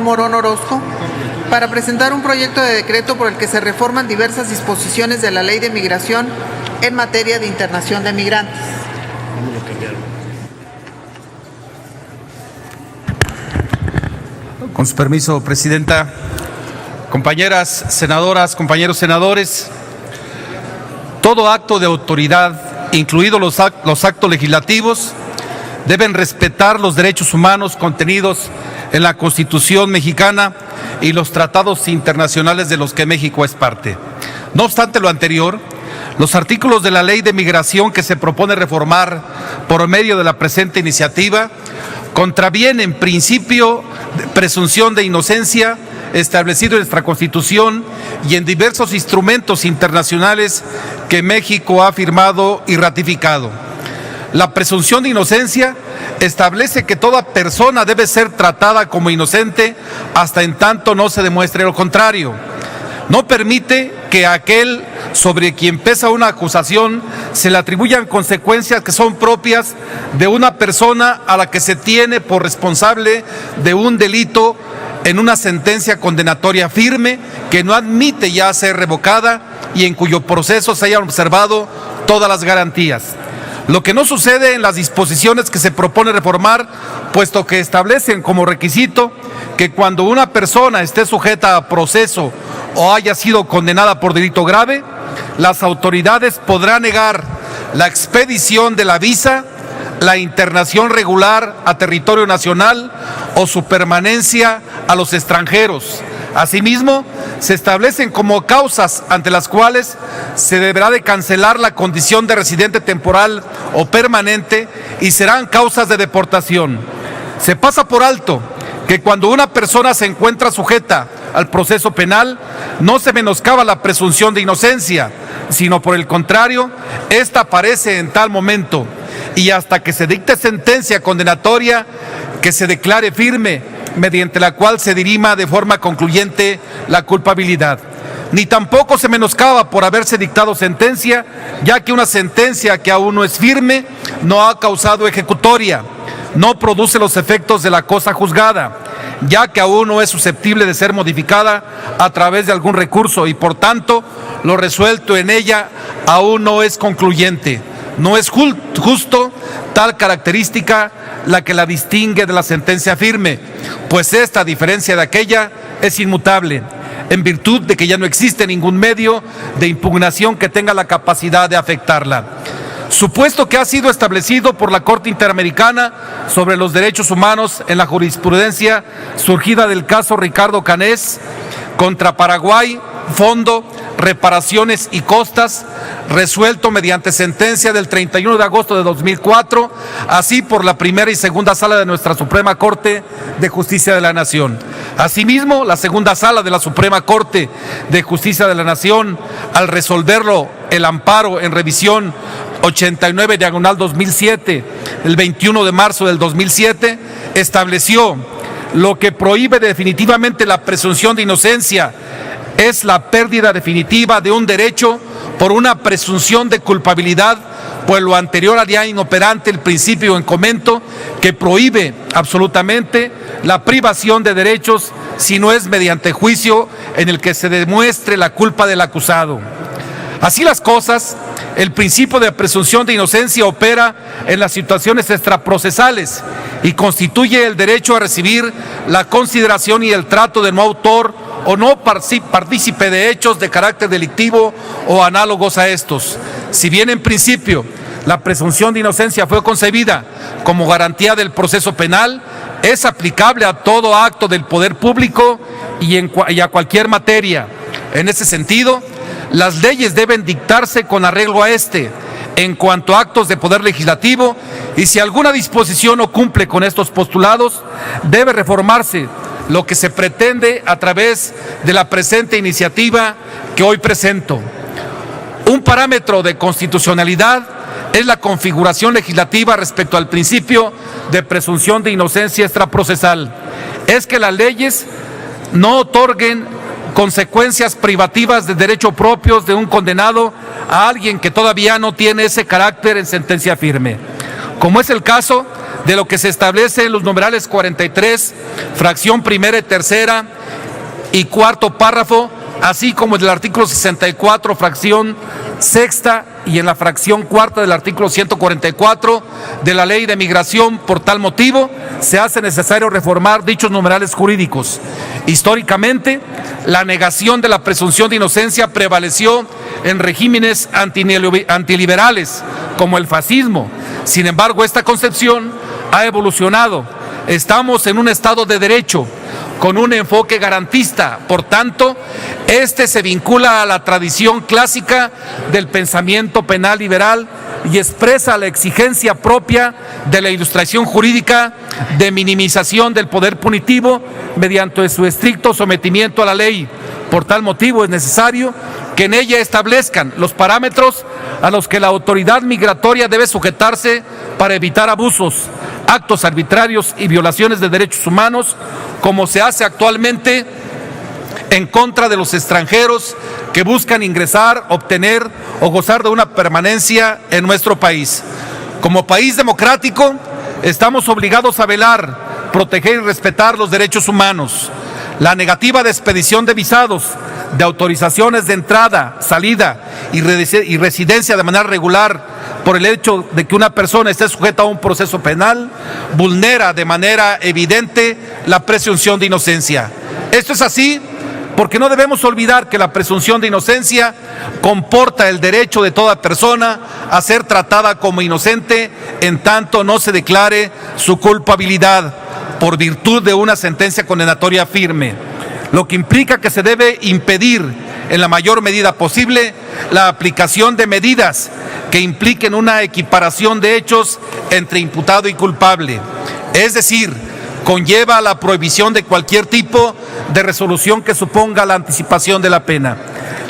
Morón Orozco para presentar un proyecto de decreto por el que se reforman diversas disposiciones de la Ley de Migración en materia de internación de migrantes. Con su permiso, Presidenta, compañeras senadoras, compañeros senadores, todo acto de autoridad, incluidos los actos legislativos, deben respetar los derechos humanos contenidos en la Constitución mexicana y los tratados internacionales de los que México es parte. No obstante lo anterior, los artículos de la Ley de Migración que se propone reformar por medio de la presente iniciativa contravienen principio de presunción de inocencia establecido en nuestra Constitución y en diversos instrumentos internacionales que México ha firmado y ratificado. La presunción de inocencia establece que toda persona debe ser tratada como inocente hasta en tanto no se demuestre lo contrario. No permite que a aquel sobre quien pesa una acusación se le atribuyan consecuencias que son propias de una persona a la que se tiene por responsable de un delito en una sentencia condenatoria firme que no admite ya ser revocada y en cuyo proceso se hayan observado todas las garantías. Lo que no sucede en las disposiciones que se propone reformar, puesto que establecen como requisito que cuando una persona esté sujeta a proceso o haya sido condenada por delito grave, las autoridades podrán negar la expedición de la visa, la internación regular a territorio nacional o su permanencia a los extranjeros. Asimismo, se establecen como causas ante las cuales se deberá de cancelar la condición de residente temporal o permanente y serán causas de deportación. Se pasa por alto que cuando una persona se encuentra sujeta al proceso penal, no se menoscaba la presunción de inocencia, sino por el contrario, esta aparece en tal momento y hasta que se dicte sentencia condenatoria que se declare firme, mediante la cual se dirima de forma concluyente la culpabilidad. Ni tampoco se menoscaba por haberse dictado sentencia, ya que una sentencia que aún no es firme no ha causado ejecutoria, no produce los efectos de la cosa juzgada, ya que aún no es susceptible de ser modificada a través de algún recurso y por tanto lo resuelto en ella aún no es concluyente. No es justo tal característica la que la distingue de la sentencia firme, pues esta, a diferencia de aquella, es inmutable, en virtud de que ya no existe ningún medio de impugnación que tenga la capacidad de afectarla. Supuesto que ha sido establecido por la Corte Interamericana sobre los Derechos Humanos en la jurisprudencia surgida del caso Ricardo Canés contra Paraguay, Fondo, Reparaciones y Costas, resuelto mediante sentencia del 31 de agosto de 2004, así por la primera y segunda sala de nuestra Suprema Corte de Justicia de la Nación. Asimismo, la segunda sala de la Suprema Corte de Justicia de la Nación, al resolverlo el amparo en revisión 89/2007, el 21 de marzo del 2007, estableció lo que prohíbe definitivamente la presunción de inocencia es la pérdida definitiva de un derecho por una presunción de culpabilidad, pues lo anterior haría inoperante el principio en comento que prohíbe absolutamente la privación de derechos si no es mediante juicio en el que se demuestre la culpa del acusado. Así las cosas, el principio de presunción de inocencia opera en las situaciones extraprocesales y constituye el derecho a recibir la consideración y el trato de no autor o no partícipe de hechos de carácter delictivo o análogos a estos. Si bien en principio la presunción de inocencia fue concebida como garantía del proceso penal, es aplicable a todo acto del poder público y a cualquier materia. En ese sentido, las leyes deben dictarse con arreglo a en cuanto a actos de poder legislativo, y si alguna disposición no cumple con estos postulados, debe reformarse, lo que se pretende a través de la presente iniciativa que hoy presento. Un parámetro de constitucionalidad es la configuración legislativa respecto al principio de presunción de inocencia extraprocesal. Es que las leyes no otorguen consecuencias privativas de derecho propios de un condenado a alguien que todavía no tiene ese carácter en sentencia firme, como es el caso de lo que se establece en los numerales 43, fracción primera y tercera y cuarto párrafo, así como en el artículo 64, fracción sexta, y en la fracción cuarta del artículo 144 de la Ley de Migración. Por tal motivo, se hace necesario reformar dichos numerales jurídicos. Históricamente, la negación de la presunción de inocencia prevaleció en regímenes antiliberales, como el fascismo. Sin embargo, esta concepción ha evolucionado. Estamos en un Estado de Derecho, con un enfoque garantista. Por tanto, este se vincula a la tradición clásica del pensamiento penal liberal y expresa la exigencia propia de la ilustración jurídica de minimización del poder punitivo mediante su estricto sometimiento a la ley. Por tal motivo, es necesario que en ella establezcan los parámetros a los que la autoridad migratoria debe sujetarse para evitar abusos, actos arbitrarios y violaciones de derechos humanos, como se hace actualmente en contra de los extranjeros que buscan ingresar, obtener o gozar de una permanencia en nuestro país. Como país democrático, estamos obligados a velar, proteger y respetar los derechos humanos. La negativa de expedición de visados, de autorizaciones de entrada, salida y residencia de manera regular por el hecho de que una persona esté sujeta a un proceso penal, vulnera de manera evidente la presunción de inocencia. Esto es así porque no debemos olvidar que la presunción de inocencia comporta el derecho de toda persona a ser tratada como inocente en tanto no se declare su culpabilidad por virtud de una sentencia condenatoria firme, lo que implica que se debe impedir en la mayor medida posible la aplicación de medidas que impliquen una equiparación de hechos entre imputado y culpable. Es decir, conlleva la prohibición de cualquier tipo de resolución que suponga la anticipación de la pena.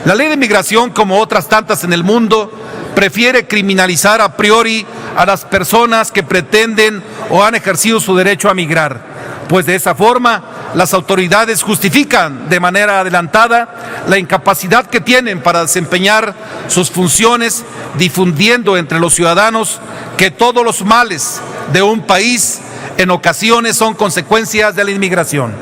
La ley de migración, como otras tantas en el mundo, prefiere criminalizar a priori a las personas que pretenden o han ejercido su derecho a migrar, pues de esa forma las autoridades justifican de manera adelantada la incapacidad que tienen para desempeñar sus funciones, difundiendo entre los ciudadanos que todos los males de un país en ocasiones son consecuencias de la inmigración.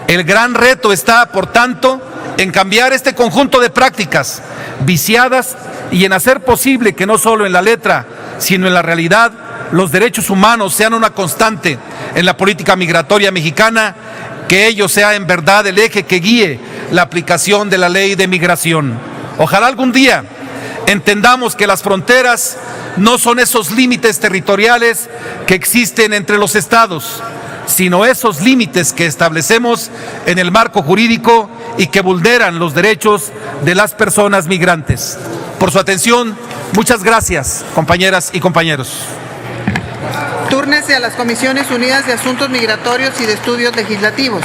El gran reto está, por tanto, en cambiar este conjunto de prácticas viciadas y en hacer posible que no solo en la letra, sino en la realidad, los derechos humanos sean una constante en la política migratoria mexicana, que ello sea en verdad el eje que guíe la aplicación de la ley de migración. Ojalá algún día entendamos que las fronteras no son esos límites territoriales que existen entre los estados, sino esos límites que establecemos en el marco jurídico y que vulneran los derechos de las personas migrantes. Por su atención, muchas gracias, compañeras y compañeros. Túrnese a las Comisiones Unidas de Asuntos Migratorios y de Estudios Legislativos.